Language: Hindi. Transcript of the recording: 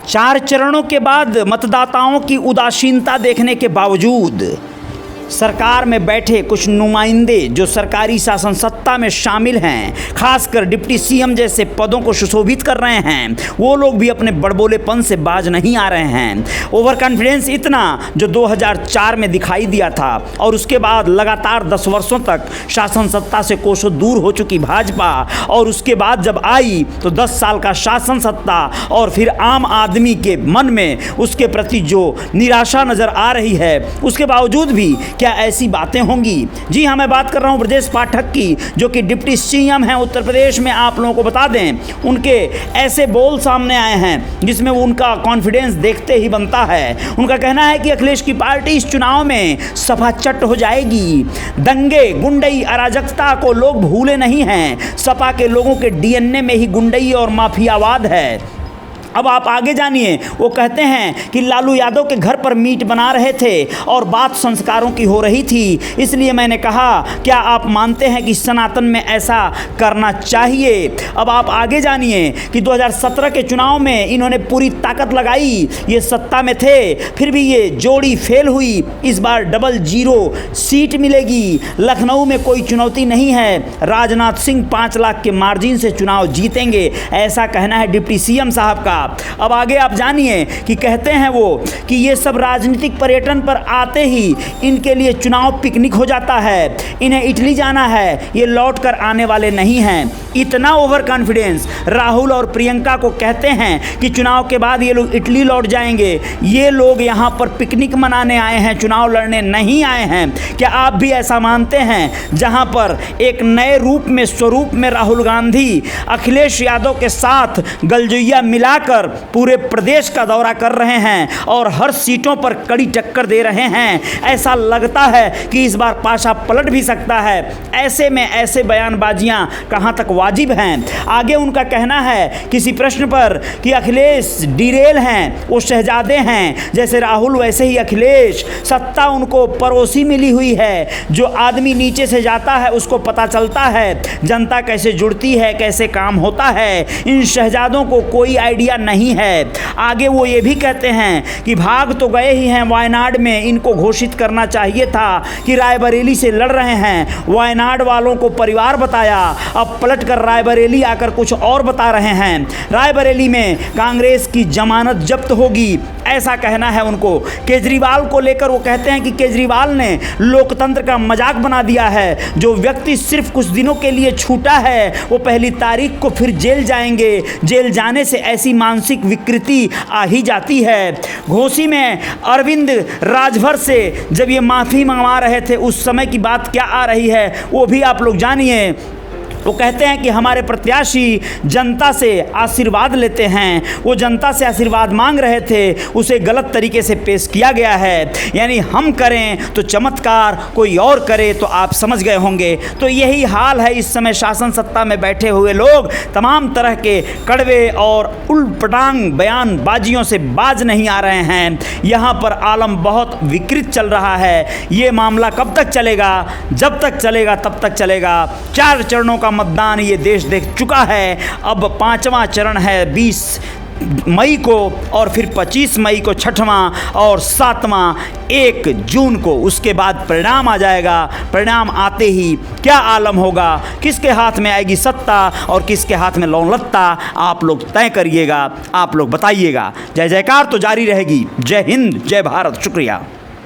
4 चरणों के बाद मतदाताओं की उदासीनता देखने के बावजूद सरकार में बैठे कुछ नुमाइंदे जो सरकारी शासन सत्ता में शामिल हैं, खासकर डिप्टी सीएम जैसे पदों को सुशोभित कर रहे हैं, वो लोग भी अपने बड़बोलेपन से बाज नहीं आ रहे हैं। ओवर कॉन्फिडेंस इतना जो 2004 में दिखाई दिया था और उसके बाद लगातार 10 वर्षों तक शासन सत्ता से कोसों दूर हो चुकी भाजपा, और उसके बाद जब आई तो 10 साल का शासन सत्ता और फिर आम आदमी के मन में उसके प्रति जो निराशा नज़र आ रही है, उसके बावजूद भी क्या ऐसी बातें होंगी? जी हाँ, मैं बात कर रहा हूँ ब्रजेश पाठक की, जो कि डिप्टी सीएम हैं उत्तर प्रदेश में। आप लोगों को बता दें, उनके ऐसे बोल सामने आए हैं जिसमें उनका कॉन्फिडेंस देखते ही बनता है। उनका कहना है कि अखिलेश की पार्टी इस चुनाव में सपा चट हो जाएगी। दंगे, गुंडई, अराजकता को लोग भूले नहीं हैं। सपा के लोगों के डीएनए में ही गुंडई और माफियावाद है। अब आप आगे जानिए, वो कहते हैं कि लालू यादव के घर पर मीट बना रहे थे और बात संस्कारों की हो रही थी, इसलिए मैंने कहा क्या आप मानते हैं कि सनातन में ऐसा करना चाहिए? अब आप आगे जानिए कि 2017 के चुनाव में इन्होंने पूरी ताकत लगाई, ये सत्ता में थे, फिर भी ये जोड़ी फेल हुई। इस बार 00 सीट मिलेगी। लखनऊ में कोई चुनौती नहीं है, राजनाथ सिंह 5 लाख के मार्जिन से चुनाव जीतेंगे, ऐसा कहना है डिप्टी सीएम साहब का। अब आगे आप जानिए कि कहते हैं वो कि ये सब राजनीतिक पर्यटन पर आते ही इनके लिए चुनाव पिकनिक हो जाता है। इन्हें इटली जाना है, ये लौट कर आने वाले नहीं हैं। इतना ओवर कॉन्फिडेंस राहुल और प्रियंका को कहते हैं कि चुनाव के बाद ये लोग इटली लौट जाएंगे। ये लोग यहाँ पर पिकनिक मनाने आए हैं, चुनाव लड़ने नहीं आए हैं। क्या आप भी ऐसा मानते हैं? जहाँ पर एक नए रूप में, स्वरूप में राहुल गांधी अखिलेश यादव के साथ गलजुइया मिलाकर पूरे प्रदेश का दौरा कर रहे हैं और हर सीटों पर कड़ी टक्कर दे रहे हैं। ऐसा लगता है कि इस बार पाशा पलट भी सकता है। ऐसे में ऐसे बयानबाजियां कहां तक वाजिब हैं? आगे उनका कहना है किसी प्रश्न पर कि अखिलेश डिरेल हैं, वो शहजादे हैं, जैसे राहुल वैसे ही अखिलेश। सत्ता उनको पड़ोसी मिली हुई है। जो आदमी नीचे से जाता है उसको पता चलता है जनता कैसे जुड़ती है, कैसे काम होता है। इन शहजादों को कोई आइडिया नहीं है। आगे वो ये भी कहते हैं कि भाग तो गए ही हैं वायनाड में, इनको घोषित करना चाहिए था कि रायबरेली से लड़ रहे हैं। वायनाड वालों को परिवार बताया, अब पलट कर रायबरेली आकर कुछ और बता रहे हैं। रायबरेली में कांग्रेस की जमानत जब्त होगी, ऐसा कहना है उनको। केजरीवाल को लेकर वो कहते हैं कि केजरीवाल ने लोकतंत्र का मजाक बना दिया है। जो व्यक्ति सिर्फ कुछ दिनों के लिए छूटा है वो 1 तारीख को फिर जेल जाएंगे। जेल जाने से ऐसी मानसिक विकृति आ ही जाती है। घोसी में अरविंद राजभर से जब ये माफ़ी मंगवा रहे थे उस समय की बात क्या आ रही है वो भी आप लोग जानिए। वो कहते हैं कि हमारे प्रत्याशी जनता से आशीर्वाद लेते हैं, वो जनता से आशीर्वाद मांग रहे थे, उसे गलत तरीके से पेश किया गया है। यानी हम करें तो चमत्कार, कोई और करे तो आप समझ गए होंगे। तो यही हाल है इस समय शासन सत्ता में बैठे हुए लोग तमाम तरह के कड़वे और उलपटांग बयानबाजियों से बाज नहीं आ रहे हैं। यहाँ पर आलम बहुत विकृत चल रहा है। ये मामला कब तक चलेगा? जब तक चलेगा तब तक चलेगा। 4 चरणों का मतदान ये देश देख चुका है। अब 5वां चरण है 20 मई को, और फिर 25 मई को 6वां, और 7वां 1 जून को। उसके बाद परिणाम आ जाएगा। परिणाम आते ही क्या आलम होगा, किसके हाथ में आएगी सत्ता और किसके हाथ में लौलत्ता, आप लोग तय करिएगा, आप लोग बताइएगा। जय जयकार तो जारी रहेगी। जय हिंद, जय भारत, शुक्रिया।